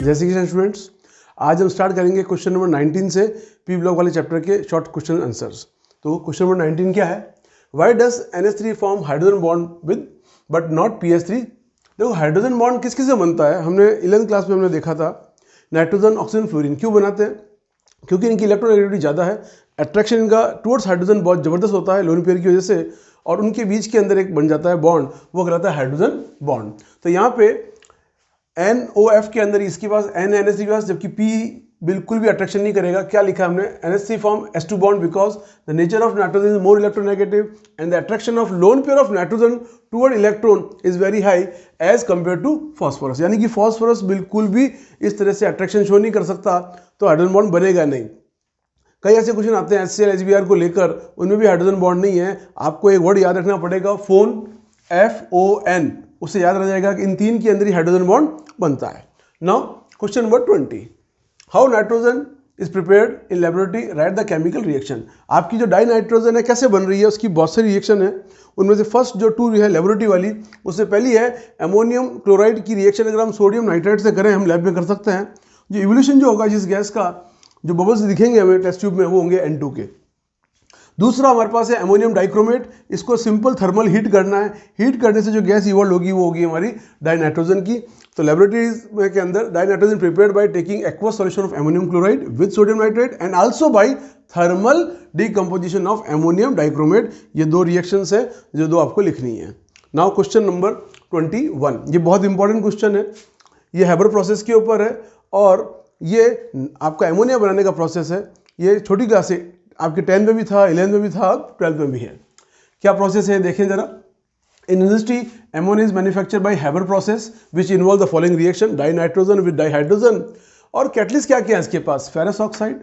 जय श्री कृष्ण स्टूडेंट्स, आज हम स्टार्ट करेंगे क्वेश्चन नंबर 19 से पी ब्लॉक वाले चैप्टर के शॉर्ट क्वेश्चन आंसर्स। तो क्वेश्चन नंबर 19 क्या है? Why does NH3 form hydrogen bond with but not PH3? देखो, हाइड्रोजन बॉन्ड किस किस से बनता है? हमने 11th क्लास में हमने देखा था, नाइट्रोजन, ऑक्सीजन, फ्लोरीन। क्यों बनाते हैं? क्योंकि इनकी इलेक्ट्रोनेगेटिविटी ज़्यादा है, अट्रैक्शन इनका टुवर्ड्स हाइड्रोजन बहुत ज़बरदस्त होता है लोन पेयर की वजह से, और उनके बीच के अंदर एक बन जाता है बॉन्ड, वो कहलाता है हाइड्रोजन बॉन्ड। तो यहाँ पे NOF के अंदर इसके पास NH3 के पास, जबकि P बिल्कुल भी अट्रैक्शन नहीं करेगा। क्या लिखा हमने? NH3 form S2 bond because the nature of nitrogen is more electronegative and the attraction of lone pair of nitrogen toward electron is very high as compare to phosphorus. यानी कि phosphorus बिल्कुल भी इस तरह से अट्रैक्शन शो नहीं कर सकता, तो हाइड्रोजन बॉन्ड बनेगा नहीं। कई ऐसे क्वेश्चन आते हैं HCl HBr को लेकर, उनमें भी हाइड्रोजन बॉन्ड नहीं है। आपको एक वर्ड याद रखना पड़ेगा, फोन, FON, उससे याद रह जाएगा कि इन तीन के अंदर ही हाइड्रोजन बॉन्ड बनता है। Now question number 20, how nitrogen is prepared in laboratory, right the chemical reaction. आपकी जो डाई नाइट्रोजन है कैसे बन रही है, उसकी बहुत सारी रिएक्शन है। उनमें से फर्स्ट जो 2 है लेबोरेटरी वाली, उससे पहली है अमोनियम क्लोराइड की रिएक्शन। अगर हम सोडियम नाइट्राइड से करें, हम लैब में कर सकते हैं। जो इवोल्यूशन जो होगा जिस गैस का, जो बबल्स दिखेंगे हमें टेस्ट ट्यूब में, वो होंगे N2 के। दूसरा हमारे पास है अमोनियम डाइक्रोमेट। इसको सिंपल थर्मल हीट करना है। हीट करने से जो गैस इवॉल्व होगी वो होगी हमारी डाइनाइट्रोजन की। तो लेबोरेटरीज के अंदर dinitrogen prepared by taking aqueous solution of ammonium chloride with sodium nitrate and also by thermal decomposition of ammonium dichromate. ये 2 रिएक्शंस है जो 2 आपको लिखनी है। नाउ क्वेश्चन नंबर 21, ये बहुत इंपॉर्टेंट क्वेश्चन है। ये हैबर प्रोसेस के ऊपर है और ये आपका अमोनिया बनाने का प्रोसेस है। ये छोटी क्लास से आपके 10 में भी था, 11 में भी था, अब 12 में भी है। क्या प्रोसेस है देखें जरा। In industry ammonia is manufactured by Haber process which involve the following reaction, die nitrogen with di hydrogen. और कैटलिस्ट क्या क्या है इसके पास? Ferrous oxide,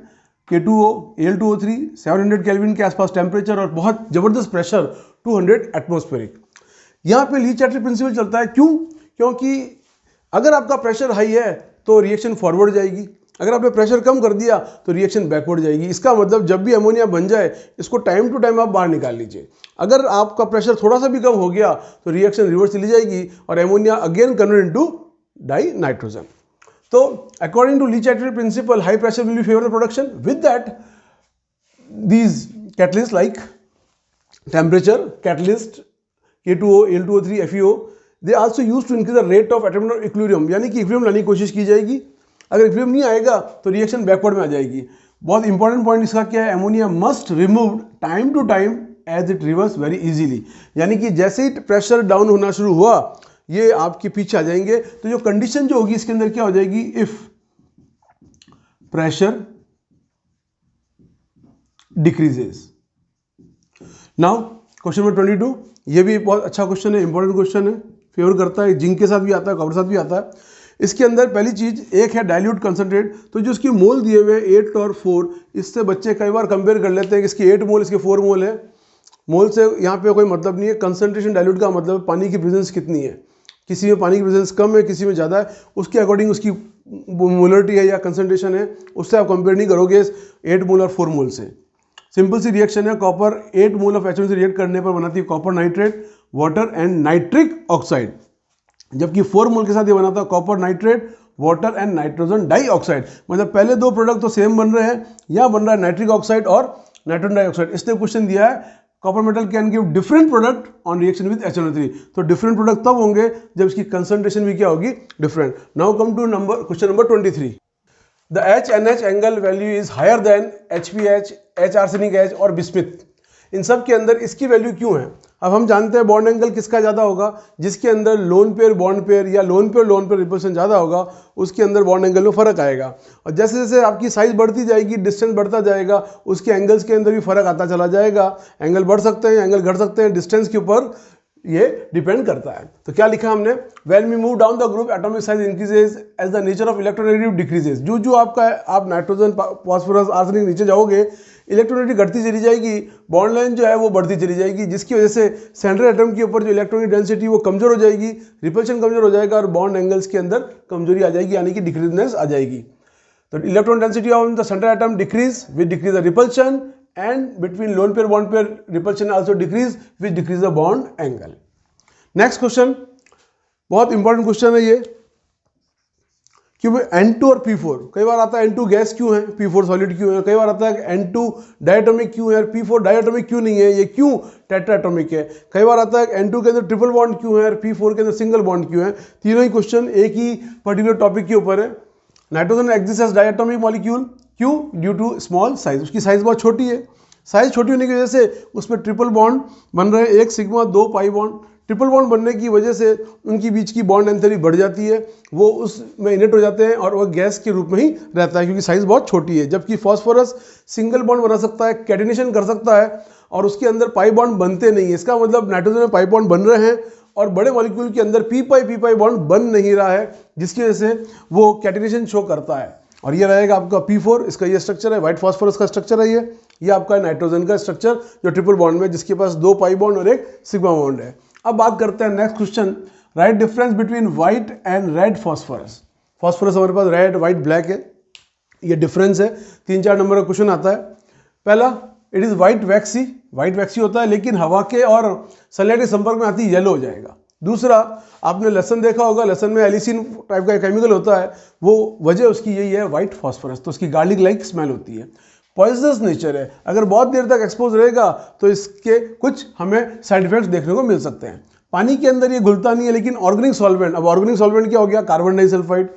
K2O, Al2O3, 700 kelvin के आसपास टेम्परेचर और बहुत जबरदस्त प्रेशर 200 एटमॉस्फेरिक। यहाँ पे ली चैटली प्रिंसिपल चलता है। क्यों? क्योंकि अगर आपका प्रेशर हाई है तो रिएक्शन फॉरवर्ड जाएगी, अगर आपने प्रेशर कम कर दिया तो रिएक्शन बैकवर्ड जाएगी। इसका मतलब जब भी अमोनिया बन जाए, इसको टाइम टू टाइम आप बाहर निकाल लीजिए। अगर आपका प्रेशर थोड़ा सा भी कम हो गया तो रिएक्शन रिवर्स चली जाएगी और ammonia again convert into dinitrogen. तो according to Le Chatelier principle, high pressure will be favour the production. With that these catalyst like temperature catalyst K2O, Al2O3, FeO, they also use to increase the rate of atomic equilibrium. यानी कि equilibrium लाने की कोशिश की जाएगी। अगर equilibrium नहीं आएगा तो रिएक्शन बैकवर्ड में आ जाएगी। बहुत इंपॉर्टेंट पॉइंट इसका क्या है? Ammonia must remove time to time as it reverse very easily. यानी कि जैसे ही प्रेशर डाउन होना शुरू हुआ, ये आपके पीछे आ जाएंगे। तो जो कंडीशन जो होगी इसके अंदर क्या हो जाएगी? If pressure decreases. Now question number 22, ये भी बहुत अच्छा क्वेश्चन है, इंपॉर्टेंट क्वेश्चन है, फेवर करता है। जिंक के साथ भी आता है, कॉपर के साथ भी आता है। इसके अंदर पहली चीज एक है डाइल्यूट कंसंट्रेट। तो जो इसकी मोल दिए हुए 8 और 4, इससे बच्चे कई बार कंपेयर कर लेते हैं कि इसकी 8 मोल, इसके 4 मोल है। मोल से यहाँ पे कोई मतलब नहीं है। कंसंट्रेशन डाइल्यूट का मतलब पानी की प्रेजेंस कितनी है। किसी में पानी की प्रेजेंस कम है, किसी में ज़्यादा है, उसके अकॉर्डिंग उसकी मोलरिटी है या कंसंट्रेशन है, उससे आप कंपेयर नहीं करोगे 8 मोल और 4 मोल से। सिंपल सी रिएक्शन है। कॉपर 8 मोल ऑफ HCl से रिएक्ट करने पर बनाती है copper nitrate, water and nitric oxide. जबकि 4 मोल के साथ ये बनाता है copper nitrate, water and nitrogen dioxide. मतलब पहले 2 प्रोडक्ट तो सेम बन रहे हैं, यहाँ बन रहा है नाइट्रिक ऑक्साइड और नाइट्रोजन डाइऑक्साइड। इसने क्वेश्चन दिया है copper metal can give different product on reaction with HNO3। तो डिफरेंट प्रोडक्ट तब होंगे जब इसकी कंसंट्रेशन भी क्या होगी? Different. Now come to question number 23, the HNH angle value is higher than HPH, H arsenic H और बिस्मिथ। इन सब के अंदर इसकी वैल्यू क्यों है? अब हम जानते हैं बॉन्ड एंगल किसका ज़्यादा होगा? जिसके अंदर लोन पेयर बॉन्ड पेयर या लोन पेयर रिपल्शन ज़्यादा होगा, उसके अंदर बॉन्ड एंगल में फ़र्क आएगा। और जैसे जैसे आपकी साइज बढ़ती जाएगी, डिस्टेंस बढ़ता जाएगा, उसके एंगल्स के अंदर भी फर्क आता चला जाएगा। एंगल बढ़ सकते हैं, एंगल घट सकते हैं, डिस्टेंस के ऊपर ये डिपेंड करता है। तो क्या लिखा हमने? When we move down the group atomic size increases as the nature of electronegative decreases. जो आप नाइट्रोजन, फास्फोरस, आर्सेनिक नीचे जाओगे, इलेक्ट्रोनेगेटिव घटती चली जाएगी, बॉन्ड लाइन जो है वो बढ़ती चली जाएगी, जिसकी वजह से सेंट्रल एटम के ऊपर जो इलेक्ट्रॉनिक डेंसिटी वो कमजोर हो जाएगी, रिपल्शन कमजोर हो जाएगा और बॉन्ड एंगल्स के अंदर कमजोरी आ जाएगी, यानी कि डिक्रीजनेस आ जाएगी। तो electron density of the central atom decrease with decrease the repulsion, and between lone pair bond pair repulsion also decrease which decrease the bond angle. Next question, बहुत इंपॉर्टेंट क्वेश्चन है ये, कि N2 और P4, कई बार आता है N2 gas क्यों है, P4 सॉलिड क्यों है, कई बार आता है N2 डायटोमिक क्यों है, P4 डायटोमिक क्यों नहीं है, ये क्यों टेट्राटोमिक है, कई बार आता है N2 के अंदर ट्रिपल बॉन्ड क्यों है, P4 के अंदर सिंगल बॉन्ड क्यों है। तीनों ही क्वेश्चन एक ही पर्टिकुलर टॉपिक के ऊपर है। Nitrogen exist as diatomic molecule, क्यों? ड्यू टू स्मॉल साइज, उसकी साइज बहुत छोटी है। साइज छोटी होने की वजह से उसमें ट्रिपल बॉन्ड बन रहे हैं, 1 sigma 2 pi bond. Triple bond बनने की वजह से उनकी बीच की बॉन्ड एंथरी बढ़ जाती है, वो उसमें इनेट हो जाते हैं और वो गैस के रूप में ही रहता है क्योंकि साइज बहुत छोटी है। जबकि फॉस्फोरस सिंगल बॉन्ड बना सकता है, कैटिनेशन कर सकता है और उसके अंदर पाई बॉन्ड बनते नहीं है। इसका मतलब नाइट्रोजन में पाई बॉन्ड बन रहे हैं और बड़े मॉलिक्यूल के अंदर पी पाई बॉन्ड बन नहीं रहा है, जिसकी वजह से वो कैटिनेशन शो करता है। और ये रहेगा आपका P4, इसका ये स्ट्रक्चर है, व्हाइट फॉस्फोरस का स्ट्रक्चर है ये आपका नाइट्रोजन का स्ट्रक्चर जो ट्रिपल बॉन्ड में, जिसके पास 2 पाई बॉन्ड और 1 सिग्मा बॉन्ड है। अब बात करते हैं next question, right difference between white and red phosphorus. Phosphorus हमारे पास रेड, व्हाइट, ब्लैक है, ये डिफरेंस है। 3-4 नंबर का क्वेश्चन आता है। पहला, it is white waxy, white waxy होता है लेकिन हवा के और सनलाइट के संपर्क में आती है येलो हो जाएगा। दूसरा, आपने लहसन देखा होगा, लहसन में एलिसिन टाइप का केमिकल होता है, वो वजह उसकी यही है व्हाइट फॉस्फोरस, तो उसकी गार्लिक लाइक स्मेल होती है। पॉइजनस नेचर है, अगर बहुत देर तक एक्सपोज रहेगा तो इसके कुछ हमें साइड इफेक्ट्स देखने को मिल सकते हैं। पानी के अंदर ये घुलता नहीं है लेकिन ऑर्गेनिक सॉल्वेंट, अब ऑर्गेनिक सॉल्वेंट क्या हो गया, कार्बन डाइसल्फाइड,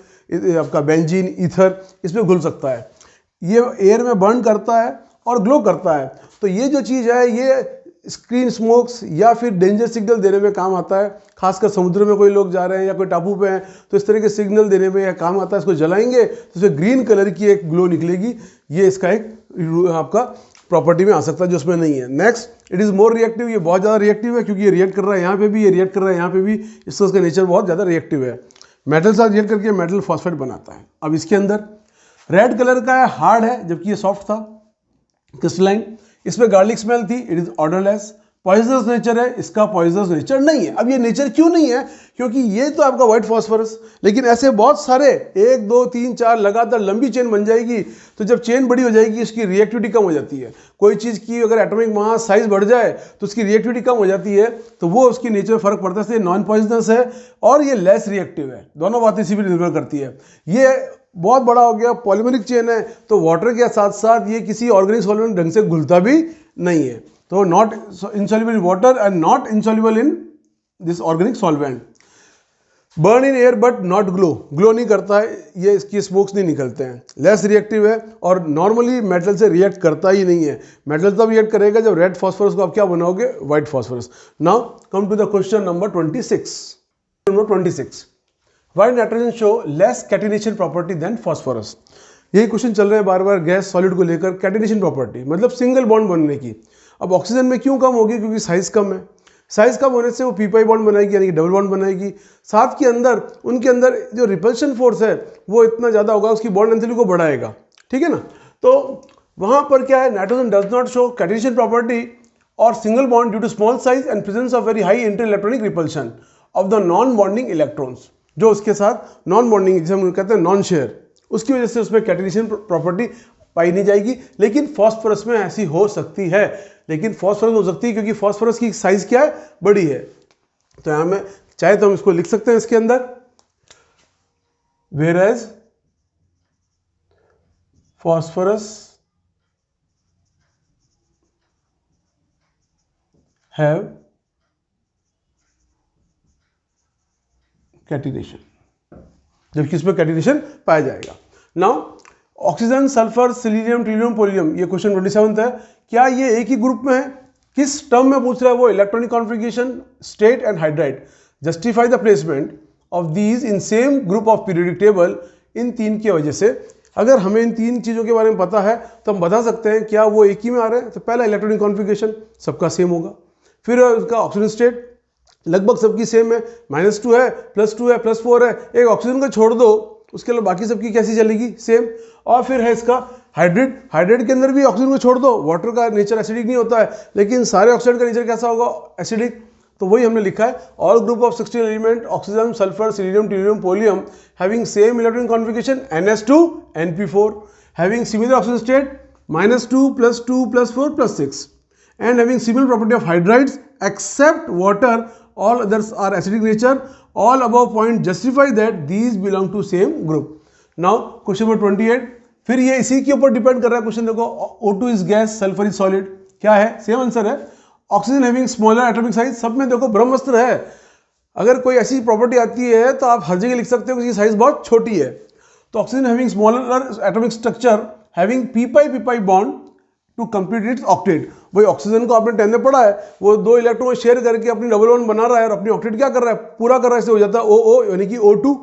आपका बेंजीन, ईथर, इसमें घुल सकता है। ये एयर में बर्न करता है और ग्लो करता है, तो ये जो चीज़ है ये स्क्रीन स्मोक्स या फिर डेंजर सिग्नल देने में काम आता है। खासकर समुद्र में कोई लोग जा रहे हैं या कोई टापू पे हैं तो इस तरह के सिग्नल देने में यह काम आता है। इसको जलाएंगे तो इसमें ग्रीन कलर की एक ग्लो निकलेगी, ये इसका एक आपका प्रॉपर्टी में आ सकता है जो उसमें नहीं है। Next, it is more reactive, ये बहुत ज़्यादा रिएक्टिव है क्योंकि ये रिएक्ट कर रहा है यहाँ पे भी, ये रिएक्ट कर रहा है यहाँ पे भी, इसका उसका नेचर बहुत ज़्यादा रिएक्टिव है। मेटल साथ रिएक्ट करके मेटल फॉस्फेट बनाता है। अब इसके अंदर रेड कलर का है, हार्ड है, जबकि ये सॉफ्ट था, क्रिस्टलाइन, इसमें गार्लिक स्मेल थी, it is odourless. Poisonous nature है, इसका पॉइजनस नेचर नहीं है। अब ये नेचर क्यों नहीं है, क्योंकि ये तो आपका व्हाइट फॉस्फोरस, लेकिन ऐसे बहुत सारे 1 2 3 4 लगातार लंबी चेन बन जाएगी, तो जब चेन बड़ी हो जाएगी इसकी रिएक्टिविटी कम हो जाती है। कोई चीज़ की अगर एटॉमिक मास साइज बढ़ जाए तो उसकी रिएक्टिविटी कम हो जाती है, तो वो उसकी नेचर में फर्क पड़ता है। इसलिए नॉन पॉइजनस है और ये लेस रिएक्टिव है। दोनों बातें इसी पर निर्भर करती है। ये बहुत बड़ा हो गया, पॉलीमरिक चेन है, तो वाटर के साथ साथ ये किसी ऑर्गेनिक सॉल्वेंट ढंग से घुलता भी नहीं है, तो not insoluble in water and not insoluble in this organic solvent. Burn in air but not glow, glow नहीं करता है, ये इसकी स्मोक्स नहीं निकलते हैं। लेस रिएक्टिव है और नॉर्मली मेटल से रिएक्ट करता ही नहीं है। मेटल तब रिएक्ट करेगा जब रेड फॉस्फोरस को आप क्या बनाओगे, white phosphorus. Now come to the question number 26। Number 26, why nitrogen show less catenation property than phosphorus. यही क्वेश्चन चल रहे हैं बार बार गैस सॉलिड को लेकर, कैटिनेशन प्रॉपर्टी मतलब सिंगल बॉन्ड बनने की। अब ऑक्सीजन में क्यों कम होगी, क्योंकि साइज कम है। साइज कम होने से वो पी पाई बॉन्ड बनाएगी, यानी कि डबल बॉन्ड बनाएगी। साथ के अंदर उनके अंदर जो रिपल्शन फोर्स है वो इतना ज़्यादा होगा, उसकी बॉन्ड एंथैल्पी को बढ़ाएगा, ठीक है ना। तो वहाँ पर क्या है, nitrogen does not show catenation property और single bond due to small size and presence of very high inter electronic repulsion of the non bonding electrons, जो उसके साथ नॉन बॉन्डिंग जिसे हम कहते हैं नॉन शेयर, उसकी वजह से उसमें कैटिनेशन प्रॉपर्टी पाई नहीं जाएगी। लेकिन फॉस्फोरस में ऐसी हो सकती है, लेकिन फॉस्फोरस हो सकती है क्योंकि फॉस्फोरस की साइज क्या है, बड़ी है। तो यहां में चाहे तो हम इसको लिख सकते हैं इसके अंदर, वेयरएज फॉस्फोरस हैव कैटिनेशन, जबकि इसमें कैटिनेशन पाया जाएगा। Now oxygen, sulphur, selenium, tellurium, polonium, ये क्वेश्चन 27 है। क्या ये एक ही ग्रुप में है, किस टर्म में पूछ रहा है वो, electronic configuration, state and hydride. Justify the placement of these in same group of periodic table. इन तीन की वजह से अगर हमें इन तीन चीज़ों के बारे में पता है तो हम बता सकते हैं क्या वो एक ही में आ रहे हैं। तो पहला इलेक्ट्रॉनिक कॉन्फ़िगरेशन सबका सेम होगा, फिर उसका ऑक्सीजन स्टेट लगभग सबकी सेम है, -2 है, +2 है, +4 है। एक ऑक्सीजन को छोड़ दो, उसके अलावा बाकी सबकी कैसी चलेगी, सेम। और फिर है इसका हाइड्रेट, हाइड्रेट के अंदर भी ऑक्सीजन को छोड़ दो, वाटर का नेचर एसिडिक नहीं होता है, लेकिन सारे ऑक्साइड का नेचर कैसा होगा, एसिडिक। तो वही हमने लिखा है, all group of 16 element oxygen, sulphur, selenium, tellurium, polonium having same electronic configuration NH2 NP4 having similar oxygen state -2 +2 +4 +6 and having similar property of hydrides except water, all others are acidic nature. All above point justify that these belong to same group. Now question number 28, फिर ये इसी के ऊपर depend कर रहा है question. देखो O2 is gas, sulphur is solid, क्या है? सेम आंसर है। Oxygen having smaller atomic size, सब में देखो ब्रह्मास्त्र है। अगर कोई ऐसी प्रॉपर्टी आती है तो आप हर जगह लिख सकते हो कि इसकी साइज बहुत छोटी है। तो oxygen having smaller atomic structure having p bond to complete its octet. भाई ऑक्सीजन को आपने 10 में पढ़ा है, वो 2 इलेक्ट्रॉन शेयर करके अपनी डबल बॉन्ड बना रहा है और अपनी ऑक्टेट क्या कर रहा है? पूरा कर रहा है। इससे हो जाता है OO यानी कि O2।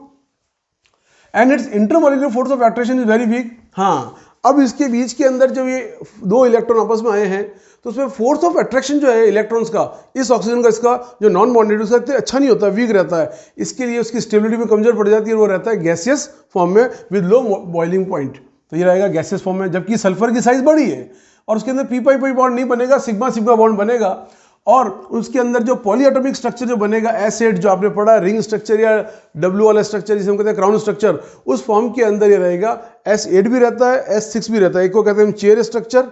And it's intermolecular force of attraction is very weak. हाँ, अब इसके बीच के अंदर जब ये 2 इलेक्ट्रॉन आपस में आए हैं तो उसमें फोर्स ऑफ अट्रैक्शन जो है इलेक्ट्रॉन्स का, इस ऑक्सीजन का, इसका जो नॉन बॉन्डेड उसका इतना अच्छा नहीं होता, वीक रहता है। इसके लिए उसकी स्टेबिलिटी में कमजोर पड़ जाती है और वो रहता है गैसियस फॉर्म में विद लो बॉइलिंग पॉइंट। तो ये रहेगा गैसियस फॉर्म में, जबकि सल्फर की साइज बड़ी है और उसके अंदर p बॉन्ड नहीं बनेगा, सिग्मा सिग्मा बॉन्ड बनेगा। और उसके अंदर जो पॉलीएटॉमिक स्ट्रक्चर जो बनेगा S8 जो आपने पढ़ा, रिंग स्ट्रक्चर या W वाला स्ट्रक्चर जिसे हम कहते हैं क्राउन स्ट्रक्चर, उस फॉर्म के अंदर ये रहेगा। S8 भी रहता है, S6 भी रहता है। एक को कहते हैं चेयर स्ट्रक्चर,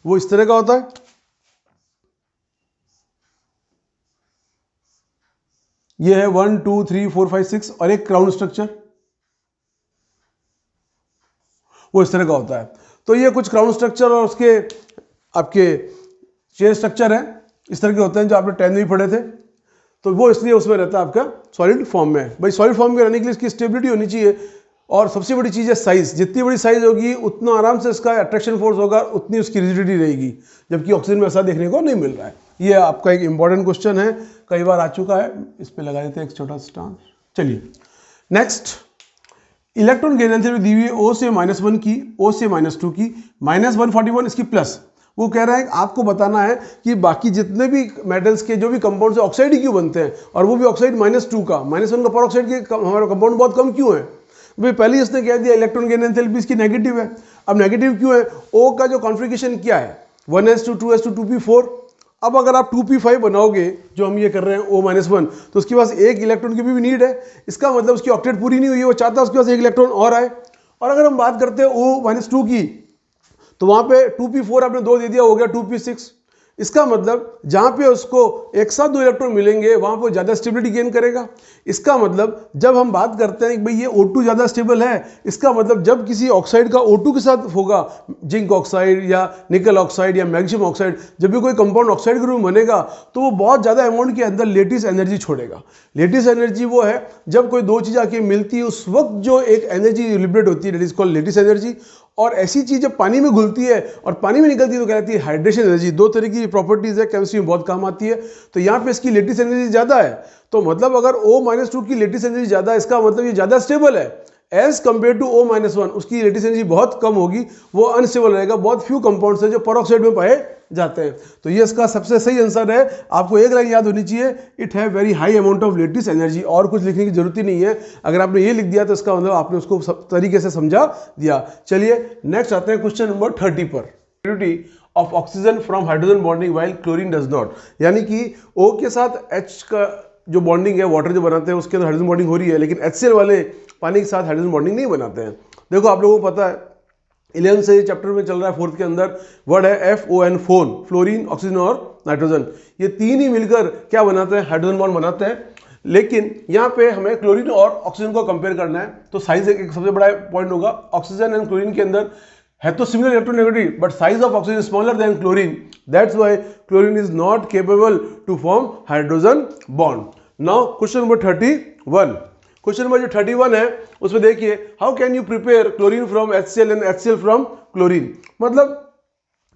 वो इस तरह का होता है। ये है 1 2 3 4 5 6 और एक क्राउन स्ट्रक्चर, वो इस तरह का होता है। तो ये कुछ क्राउन स्ट्रक्चर और उसके आपके चेयर स्ट्रक्चर है, इस तरह के होते हैं जो आपने 10 में भी पढ़े थे। तो वो इसलिए उसमें रहता है आपका सॉलिड फॉर्म में। भाई सॉलिड फॉर्म में रहने के लिए इसकी स्टेबिलिटी होनी चाहिए और सबसे बड़ी चीज़ है साइज। जितनी बड़ी साइज होगी उतना आराम से इसका अट्रैक्शन फोर्स होगा, उतनी उसकी रिजिडिटी रहेगी, जबकि ऑक्सीजन में ऐसा देखने को नहीं मिल रहा है। ये आपका एक इंपॉर्टेंट क्वेश्चन है, कई बार आ चुका है। इस पर लगा देते हैं एक छोटा स्टार। चलिए नेक्स्ट, इलेक्ट्रॉन गेन एनर्जी दी हुई है O से -1 की, O से -2 की, -141 इसकी प्लस। वो कह रहा है आपको बताना है कि बाकी जितने भी मेटल्स के जो भी कंपाउंड से ऑक्साइड ही क्यों बनते हैं, और वो भी ऑक्साइड -2 का, -1 का पर ऑक्साइड के हमारा कंपाउंड बहुत कम क्यों है? भाई पहले ही इसने कह दिया इलेक्ट्रॉन गेन एंथैल्पी इसकी नेगेटिव है। अब नेगेटिव क्यों है? O का जो कॉन्फ़िगरेशन क्या है, 1s2 2s2 2p4। अब अगर आप 2p5 बनाओगे जो हम ये कर रहे हैं O-1, तो उसके पास एक इलेक्ट्रॉन की भी नीड है। इसका मतलब उसकी ऑक्टेट पूरी नहीं हुई है, वो चाहता है उसके पास एक इलेक्ट्रॉन और आए। और अगर हम बात करते हैं O-2 की, तो वहां पे 2p4 आपने 2 दे दिया, हो गया 2p6। इसका मतलब जहां पे उसको एक साथ 2 इलेक्ट्रॉन मिलेंगे वहां पर ज्यादा स्टेबिलिटी गेन करेगा। इसका मतलब जब हम बात करते हैं कि भाई ये O2 ज्यादा स्टेबल है, इसका मतलब जब किसी ऑक्साइड का O2 के साथ होगा, जिंक ऑक्साइड या निकल ऑक्साइड या मैग्नीशियम ऑक्साइड, जब भी कोई कंपाउंड ऑक्साइड के रूप में बनेगा तो वो बहुत ज्यादा अमाउंट के अंदर लेटिस एनर्जी छोड़ेगा। लेटिस एनर्जी वो है जब कोई 2 चीज आके मिलती है उस वक्त जो एक एनर्जी लिबरेट होती है, that is called lattice energy. और ऐसी चीज जब पानी में घुलती है और पानी में निकलती है तो कहलाती है हाइड्रेशन एनर्जी। 2 तरह की प्रॉपर्टीज है, केमिस्ट्री में बहुत काम आती है। तो यहाँ पे इसकी लेटिस एनर्जी ज्यादा है, तो मतलब अगर O-2 की लेटिस एनर्जी ज्यादा है, इसका मतलब ये ज्यादा स्टेबल है एज कंपेयर टू O-1। उसकी लेटिस एनर्जी बहुत कम होगी, वो अनस्टेबल रहेगा। बहुत फ्यू कंपाउंड्स हैं जो परऑक्साइड में पाए जाते हैं। तो ये इसका सबसे सही आंसर है। आपको एक लाइन याद होनी चाहिए, it have very high amount of lattice energy. और कुछ लिखने की जरूरत ही नहीं है। अगर आपने ये लिख दिया तो इसका मतलब आपने उसको सब तरीके से समझा दिया। चलिए नेक्स्ट आते हैं क्वेश्चन नंबर 30 पर। Of oxygen from hydrogen bonding while chlorine does not, यानी कि O के साथ H का जो बॉन्डिंग है, वाटर जो बनाते हैं उसके अंदर हाइड्रोजन बॉन्डिंग हो रही है, लेकिन HCl वाले पानी के साथ हाइड्रोजन बॉन्डिंग नहीं बनाते हैं। देखो आप लोगों को पता है 11 से चैप्टर में चल रहा है, 4th के अंदर वर्ड है FON, फोन, फ्लोरीन, ऑक्सीजन और नाइट्रोजन। ये 3 ही मिलकर क्या बनाते हैं? हाइड्रोजन बॉन्ड बनाते हैं। लेकिन यहाँ पे हमें क्लोरीन और ऑक्सीजन को कंपेयर करना है, तो साइज एक सबसे बड़ा पॉइंट होगा। ऑक्सीजन एंड क्लोरीन के अंदर है तो similar electronegative, but size of oxygen is smaller than chlorine, that's why chlorine is not capable to form hydrogen bond. Now question number 31। Question number जो 31 है उसमें देखिए, how can you prepare chlorine from HCl and HCl from chlorine. मतलब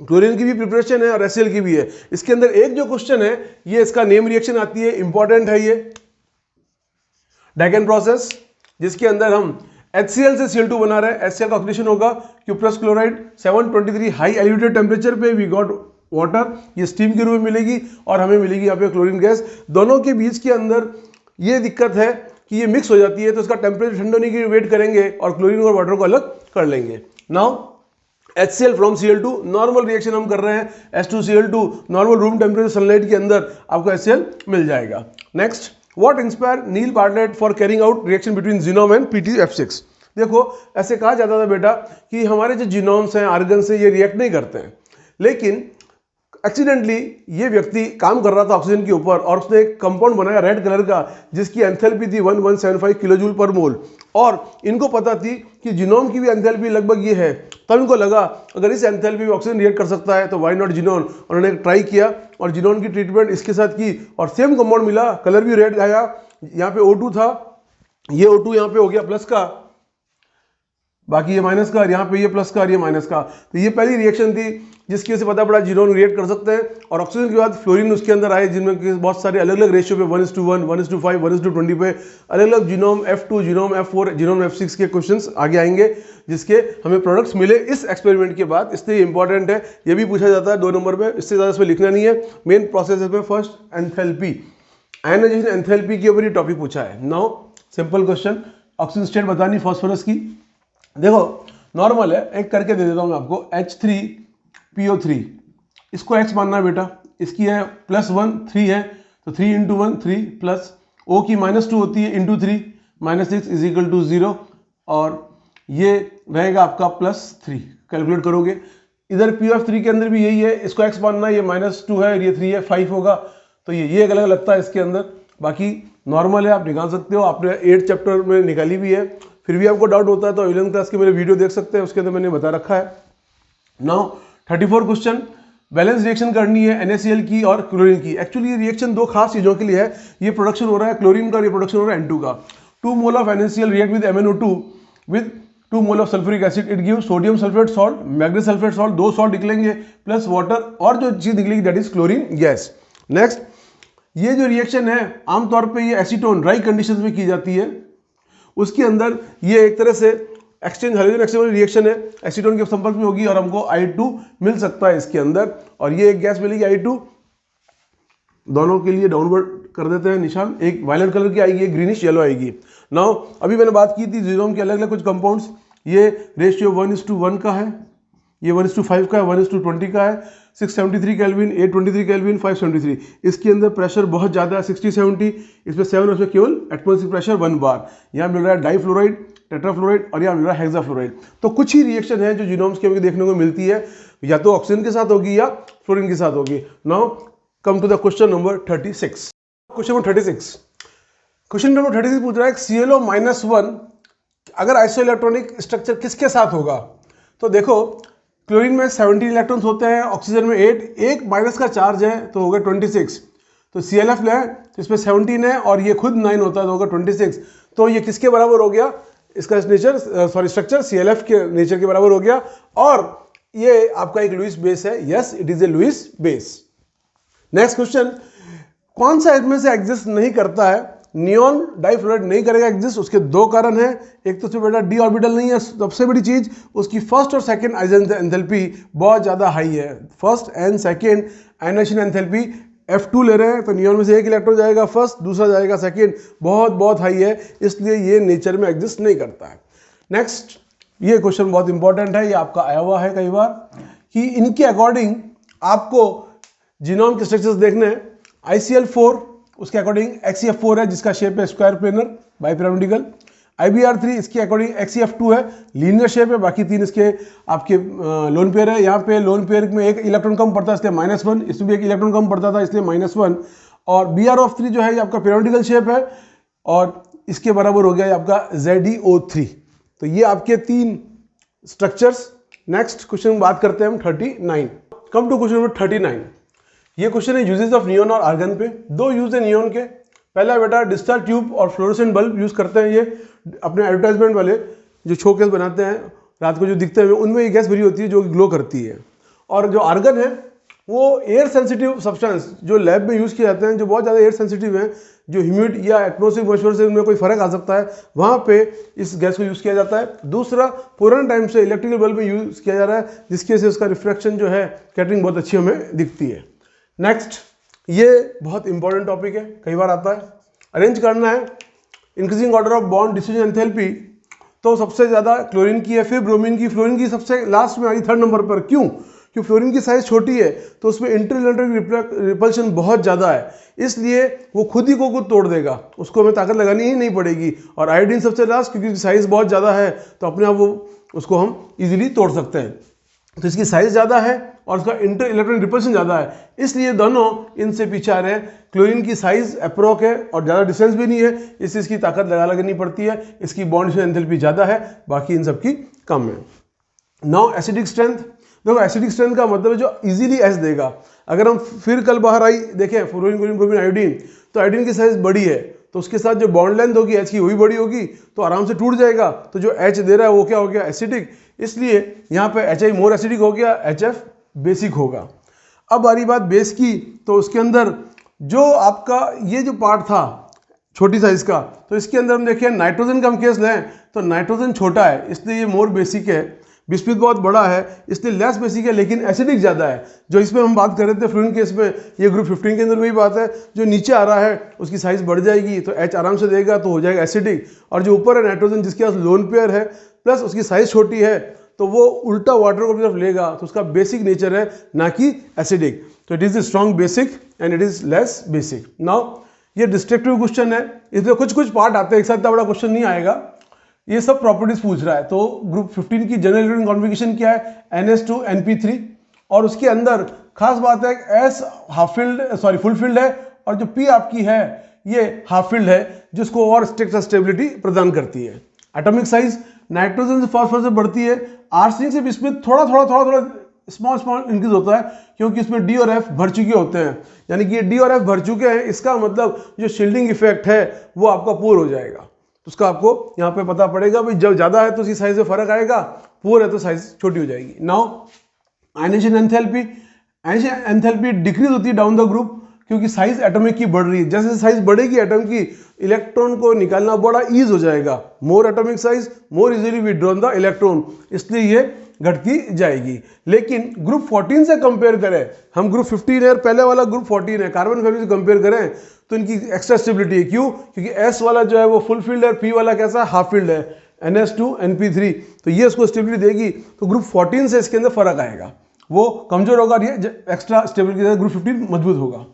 chlorine की भी preparation है और HCl की भी है। इसके अंदर एक जो क्वेश्चन है ये इसका नेम रिएक्शन आती है, इंपॉर्टेंट है ये डैकन प्रोसेस, जिसके अंदर हम HCl से Cl2 बना रहे हैं। HCl का ऑक्सीडेशन होगा cuprous chloride, 723 high elevated temperature पे वी गॉट वाटर, ये स्टीम के रूप में मिलेगी और हमें मिलेगी यहाँ पे क्लोरीन गैस। दोनों के बीच के अंदर ये दिक्कत है कि ये मिक्स हो जाती है, तो इसका टेम्परेचर ठंडा होने की वेट करेंगे और क्लोरीन और वाटर को अलग कर लेंगे। Now HCl from Cl2, normal reaction हम कर रहे हैं, H2Cl2 normal room temperature sunlight के अंदर आपको HCl मिल जाएगा। Next, what inspire Neil Bartlett for carrying out reaction between xenon and PTF6। देखो ऐसे कहा जाता था बेटा कि हमारे जो जीनोम्स हैं, आर्गन से, ये रिएक्ट नहीं करते हैं, लेकिन एक्सीडेंटली ये व्यक्ति काम कर रहा था ऑक्सीजन के ऊपर और उसने एक कंपाउंड बनाया रेड कलर का जिसकी एंथैल्पी थी 1175 किलो जूल पर मोल, और इनको पता थी कि जीनोम की भी एंथैल्पी लगभग ये है। तब इनको लगा अगर इस एंथैल्पी में ऑक्सीजन रिएक्ट कर सकता है तो वाई नॉट जीनोन। उन्होंने ट्राई किया और जीनोन की ट्रीटमेंट इसके साथ की और सेम कंपाउंड मिला, कलर भी रेड आया। यहाँ पे O2 था, ये O2 यहाँ पे हो गया प्लस का, बाकी ये माइनस का, और यहाँ पे ये प्लस का और ये माइनस का। तो ये पहली रिएक्शन थी जिसकी वजह से पता पड़ा जीनोन रिएक्ट कर सकते हैं। और ऑक्सीजन के बाद फ्लोरीन उसके अंदर आए जिनमें बहुत सारे अलग अलग रेशियो पे 1:1, 1:5, 1:20 पे अलग अलग genome F2, genome F4, genome F6 के क्वेश्चंस आगे आएंगे जिसके हमें प्रोडक्ट्स मिले इस एक्सपेरिमेंट के बाद। इसलिए इंपॉर्टेंट है, ये भी पूछा जाता है 2 नंबर पे, इससे ज़्यादा इसमें लिखना नहीं है। मेन प्रोसेस में फर्स्ट एंथैल्पी, आयनाइजेशन एंथैल्पी के ऊपर ये टॉपिक पूछा है। Now simple question, oxygen state बतानी फास्फोरस की। देखो नॉर्मल है, एक करके दे देता हूँ मैं आपको, H3PO3, इसको X मानना है बेटा, इसकी है +1, 3 है तो 3 × 1 3 प्लस O की -2 होती है इंटू 3, -6 = 0, और ये रहेगा आपका +3, कैलकुलेट करोगे। इधर PO3 के अंदर भी यही है, इसको X मानना है, ये -2 है, ये 3 है, 5 होगा, तो ये अलग अलग लगता है इसके अंदर। बाकी नॉर्मल है, आप निकाल सकते हो, आपने 8th चैप्टर में निकाली भी है। फिर भी आपको डाउट होता है तो 11th क्लास के मेरे वीडियो देख सकते हैं, उसके अंदर मैंने बता रखा है। नाउ 34 क्वेश्चन, बैलेंस रिएक्शन करनी है NaCl की और क्लोरीन की। एक्चुअली ये रिएक्शन दो खास चीज़ों के लिए है, ये प्रोडक्शन हो रहा है क्लोरीन का और ये प्रोडक्शन हो रहा है N2 का। 2 mole of NaCl react with MnO2 with 2 mole of sulphuric acid, it give sodium sulphate salt, magnesium sulphate salt, 2 salt निकलेंगे प्लस वाटर, और जो चीज़ निकलेगी that is chlorine gas. Next, ये जो रिएक्शन है आमतौर पे ये एसीटोन ड्राई कंडीशंस में की जाती है, उसके अंदर ये एक तरह से एक्सचेंज हाइड्रोजन एक्सचेंज वाली रिएक्शन है, एसीटोन के संपर्क में होगी और हमको I2 मिल सकता है इसके अंदर, और ये एक गैस मिलेगी I2। दोनों के लिए डाउनवर्ड कर देते हैं निशान, एक वायलेट कलर की आएगी, एक ग्रीनिश येलो आएगी। नाउ अभी मैंने बात की थी जीनोम के अलग अलग कुछ कंपाउंड्स, ये रेशियो 1:1 का है, ये 1:5 का है, 1:20 का है, 673 केल्विन, 823 केल्विन, 573। इसके अंदर प्रेशर बहुत ज़्यादा है, 60-70, इसमें 7, उसमें केवल एटमॉस्फेरिक प्रेशर 1 बार। यहाँ मिल रहा है डाइफ्लोराइड, टेट्राफ्लोराइड, और यहाँ मिल रहा है हेक्साफ्लोराइड। तो कुछ ही रिएक्शन है जो जीनोम्स के देखने को मिलती है, या तो ऑक्सीजन के साथ होगी या फ्लोरीन के साथ होगी। Now come to the question number 36। Question number 36, question number 36 पूछ रहा है ClO-1 अगर आइसो इलेक्ट्रॉनिक स्ट्रक्चर किसके साथ होगा। तो देखो क्लोरीन में 17 इलेक्ट्रॉन्स होते हैं, ऑक्सीजन में 8, एक माइनस का चार्ज है तो होगा 26, तो ClF लें तो इसमें 17 है और ये खुद 9 होता है तो होगा 26। तो ये किसके बराबर हो गया, इसका नेचर स्ट्रक्चर ClF के नेचर के बराबर हो गया, और ये आपका एक लुईस बेस है, yes it is a Lewis base. Next question, कौन सा इसमें से एग्जिस्ट नहीं करता है, नियॉन डाइफ्लोराइड नहीं करेगा एग्जिस्ट। उसके 2 कारण हैं, एक तो उसमें बेटा डी ऑर्बिटल नहीं है, सबसे बड़ी चीज उसकी फर्स्ट और सेकंड आइजेंट एंथैल्पी बहुत ज़्यादा हाई है। First and second ionization enthalpy F2 ले रहे हैं तो नियॉन में से एक इलेक्ट्रॉन जाएगा फर्स्ट, दूसरा जाएगा सेकंड, बहुत हाई है, इसलिए ये नेचर में एग्जिस्ट नहीं करता है। नेक्स्ट, ये क्वेश्चन बहुत इंपॉर्टेंट है, ये आपका आया हुआ है कई बार कि इनके अकॉर्डिंग आपको जीनोम के स्ट्रक्चर्स देखने हैं। ICL4 उसके अकॉर्डिंग XCF4 है जिसका शेप है स्क्वायर प्लेनर बाइपिरामिडिकल। IBr3 इसके अकॉर्डिंग XCF2 है, लीनियर शेप है, बाकी 3 इसके आपके लोन पेयर है। यहाँ पे लोन पेयर में एक इलेक्ट्रॉन कम पड़ता है इसलिए -1, इसमें भी एक इलेक्ट्रॉन कम पड़ता था इसलिए -1, और Br3 जो है ये आपका पिरामिडिकल शेप है और इसके बराबर हो गया ये आपका ZeO3। तो ये आपके 3 स्ट्रक्चर्स। नेक्स्ट क्वेश्चन बात करते हैं हम 39। Come to question number 39। ये क्वेश्चन है यूजेस ऑफ नियॉन और आर्गन पे। 2 यूज है नियॉन के। पहला बेटा डिस्चार्ज ट्यूब और फ्लोरोसेंट बल्ब यूज करते हैं, ये अपने एडवर्टाइजमेंट वाले जो शोकेस बनाते हैं रात को जो दिखते हैं उनमें ये गैस भरी होती है जो ग्लो करती है। और जो आर्गन है वो एयर सेंसिटिव सब्सटेंस जो लैब में यूज किए जाते हैं, जो बहुत ज़्यादा एयर सेंसिटिव हैं, जो ह्यूमिड या एटमॉस्फेरिक मॉइस्चर से उनमें कोई फर्क आ सकता है, वहाँ पे इस गैस को यूज़ किया जाता है। दूसरा, पुराने टाइम से इलेक्ट्रिकल बल्ब में यूज़ किया जा रहा है जिसकी वजह से उसका रिफ्लेक्शन जो है कैटरिंग बहुत अच्छी हमें दिखती है। नेक्स्ट, ये बहुत इंपॉर्टेंट टॉपिक है, कई बार आता है। अरेंज करना है increasing order of bond diffusion enthalpy, तो सबसे ज़्यादा क्लोरीन की है, फिर ब्रोमीन की, फ्लोरीन की सबसे लास्ट में आई 3rd नंबर पर। क्यों? क्योंकि फ्लोरीन की साइज छोटी है तो उसमें इंटरइलेक्ट्रिक रिपल्शन बहुत ज़्यादा है, इसलिए वो खुद ही को खुद तोड़ देगा, उसको हमें ताकत लगानी ही नहीं पड़ेगी। और आयोडीन सबसे लास्ट, क्योंकि साइज बहुत ज़्यादा है तो अपने आप वो उसको हम इजीली तोड़ सकते हैं। तो इसकी साइज ज़्यादा है और उसका इंटर इलेक्ट्रॉन रिपल्शन ज़्यादा है, इसलिए दोनों इनसे पीछे आ रहे हैं। क्लोरीन की साइज अप्रोक है और ज़्यादा डिस्टेंस भी नहीं है, इससे इसकी ताकत लगा लगनी पड़ती है, इसकी बॉन्ड एंथैल्पी ज़्यादा है, बाकी इन सबकी कम है। नाउ एसिडिक स्ट्रेंथ, देखो एसिडिक स्ट्रेंथ का मतलब है जो इजीली एस देगा। अगर हम फिर कल बाहर आई देखें फ्लोरीन, क्लोरीन, ब्रोमीन, आयोडीन, तो आयोडीन की साइज बड़ी है तो उसके साथ जो बॉन्ड लेंथ होगी एच की वही बड़ी होगी, तो आराम से टूट जाएगा। तो जो एच दे रहा है वो क्या हो गया, एसिडिक, इसलिए यहाँ पे एच आई मोर एसिडिक हो गया, एच एफ बेसिक होगा। अब आ रही बात बेस की, तो उसके अंदर जो आपका ये जो पार्ट था छोटी साइज का, तो इसके अंदर हम देखें नाइट्रोजन का हम केस लें तो नाइट्रोजन छोटा है इसलिए ये मोर बेसिक है, बिस्मिथ बहुत बड़ा है इसलिए लेस बेसिक है लेकिन एसिडिक ज़्यादा है। जो इसमें हम बात कर रहे थे फ्लोरीन केस में, ये ग्रुप 15 के अंदर वही बात है, जो नीचे आ रहा है उसकी साइज बढ़ जाएगी तो एच आराम से देगा तो हो जाएगा एसिडिक, और जो ऊपर है नाइट्रोजन जिसके पास लोन पेयर है प्लस उसकी साइज छोटी है तो वो उल्टा वाटर को अपनी तरफ लेगा, तो उसका बेसिक नेचर है ना कि एसिडिक। तो it is the strong basic and it is less basic. Now ये डिस्ट्रक्टिव क्वेश्चन है, इसमें कुछ कुछ पार्ट आते हैं, एक साथ इतना बड़ा क्वेश्चन नहीं आएगा। ये सब प्रॉपर्टीज पूछ रहा है। तो ग्रुप 15 की जनरल इलेक्ट्रॉन कॉन्फिगरेशन क्या है, NH2 NP3, और उसके अंदर खास बात है S half field sorry full field है और जो P आपकी है ये हाफ फील्ड है, जिसको और स्ट्रिक्ट स्टेबिलिटी प्रदान करती है। एटॉमिक साइज नाइट्रोजन से फॉस्फोरस से बढ़ती है, आर्सेनिक से बिस्मिथ थोड़ा स्मॉल इंक्रीज होता है क्योंकि इसमें D और F भर चुके होते हैं, यानी कि ये D और F भर चुके हैं, इसका मतलब जो शील्डिंग इफेक्ट है वो आपका पूर हो जाएगा। तो उसका आपको यहाँ पे पता पड़ेगा भाई, जब ज़्यादा है तो उसकी साइज में फर्क आएगा, पूर है तो साइज छोटी हो जाएगी। Now ionization enthalpy, ionization enthalpy decrease होती है डाउन द ग्रुप क्योंकि साइज एटॉमिक की बढ़ रही है। जैसे साइज बढ़ेगी एटम की, इलेक्ट्रॉन को निकालना बड़ा ईज हो जाएगा, more atomic size more easily withdrawn the electron, इसलिए ये घटती जाएगी। लेकिन ग्रुप 14 से कंपेयर करें, हम ग्रुप 15 है, पहले वाला ग्रुप 14 है, कार्बन फैमिली से कंपेयर करें तो इनकी एक्स्ट्रा स्टेबिलिटी है। क्यों? क्योंकि S वाला जो है वो फुल फील्ड है, P वाला कैसा है, हाफ फील्ड है, NH2 NP3, तो ये उसको स्टेबिलिटी देगी। तो ग्रुप 14 से इसके अंदर फर्क आएगा, वो कमजोर होगा, ये एक्स्ट्रा स्टेबिलिटी ग्रुप 15 मजबूत होगा।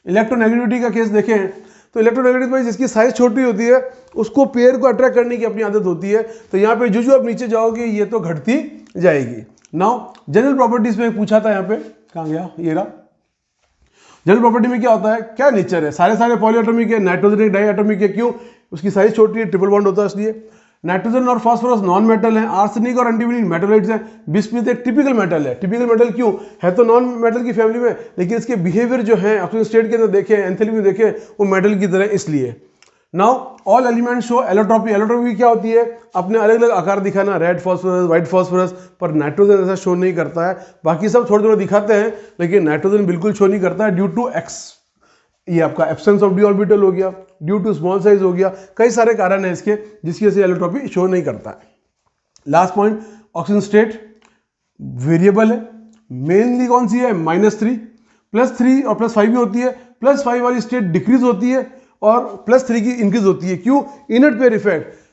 इलेक्ट्रोनेगेटिविटी का केस देखें तो इलेक्ट्रोनेगेटिविटी में जिसकी साइज छोटी होती है उसको पेयर को अट्रैक्ट करने की अपनी आदत होती है, तो यहाँ पे जो आप नीचे जाओगे ये तो घटती जाएगी। नाउ जनरल प्रॉपर्टीज में पूछा था, यहाँ पे कहाँ गया, ये रहा। जनरल प्रॉपर्टी में क्या होता है, क्या नेचर है, सारे पॉलीएटॉमिक है, नाइट्रोजन एक डाईएटॉमिक है, क्यों, उसकी साइज छोटी है, ट्रिपल बॉन्ड होता है इसलिए। नाइट्रोजन और फास्फोरस नॉन मेटल है, आर्सेनिक और एंटीमनी मेटलाइट्स हैं, बिस्मिथ एक टिपिकल मेटल है। टिपिकल मेटल क्यों है, तो नॉन मेटल की फैमिली में, लेकिन इसके बिहेवियर जो है ऑक्सीजन स्टेट के अंदर देखें, एंथैल्पी में देखें, वो मेटल की तरह इसलिए। Now all element show allotropy, allotropy क्या होती है, अपने अलग अलग आकार दिखाना, रेड फास्फोरस, व्हाइट फास्फोरस, पर नाइट्रोजन ऐसा शो नहीं करता है। बाकी सब थोड़े थोड़े दिखाते हैं लेकिन नाइट्रोजन बिल्कुल शो नहीं करता है, ड्यू टू एक्स, ये आपका एब्सेंस ऑफ डी ऑर्बिटल हो गया, ड्यू टू स्मॉल साइज हो गया, कई सारे कारण हैं इसके जिसकी वजह से एलोट्रॉपी शो नहीं करता है। Last point, oxygen state variable है, मेनली कौन सी है, -3, +3 और +5 भी होती है, +5 वाली स्टेट डिक्रीज होती है और +3 की इंक्रीज होती है। क्यों, इनर्ट पेयर इफेक्ट।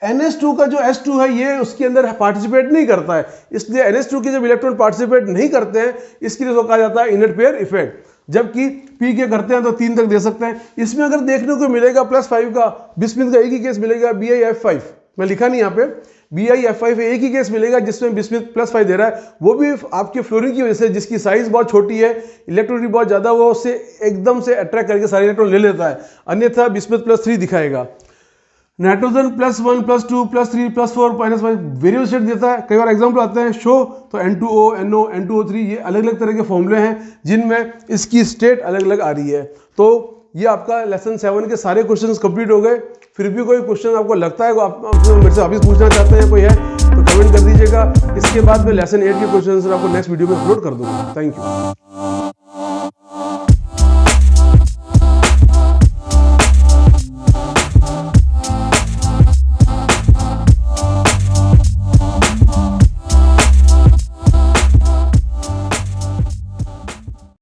NH2 का जो S2 है ये उसके अंदर पार्टिसिपेट नहीं करता है, इसलिए NH2 के जब इलेक्ट्रॉन पार्टिसिपेट नहीं करते हैं इसके लिए कहा जाता है इनर्ट पेयर इफेक्ट। जबकि P के करते हैं तो 3 तक दे सकते हैं। इसमें अगर देखने को मिलेगा +5 का, बिस्मिथ का एक ही केस मिलेगा, BiF5, मैं लिखा नहीं यहाँ पे, BiF5 एक ही केस मिलेगा जिसमें बिस्मिथ +5 दे रहा है, वो भी आपके फ्लोरीन की वजह से, जिसकी साइज बहुत छोटी है, इलेक्ट्रॉन बहुत ज्यादा, वो उससे एकदम से अट्रैक्ट करके सारे इलेक्ट्रॉन ले लेता है, अन्यथा बिस्मिथ +3 दिखाएगा। नाइट्रोजन +1 +2 +3 +4 -5 वेरिएबल स्टेट देता है। कई बार एग्जाम्पल आते हैं शो, तो N2O NO N2O3 ये अलग अलग तरह के फॉर्मूले हैं जिनमें इसकी स्टेट अलग अलग आ रही है। तो ये आपका लेसन 7 के सारे क्वेश्चंस कंप्लीट हो गए। फिर भी कोई क्वेश्चन आपको लगता है आप मेरे से वापस पूछना चाहते हैं कोई है तो कमेंट कर दीजिएगा। इसके बाद मैं लेसन 8 के क्वेश्चन आपको नेक्स्ट वीडियो में अपलोड कर दूंगा। Thank you.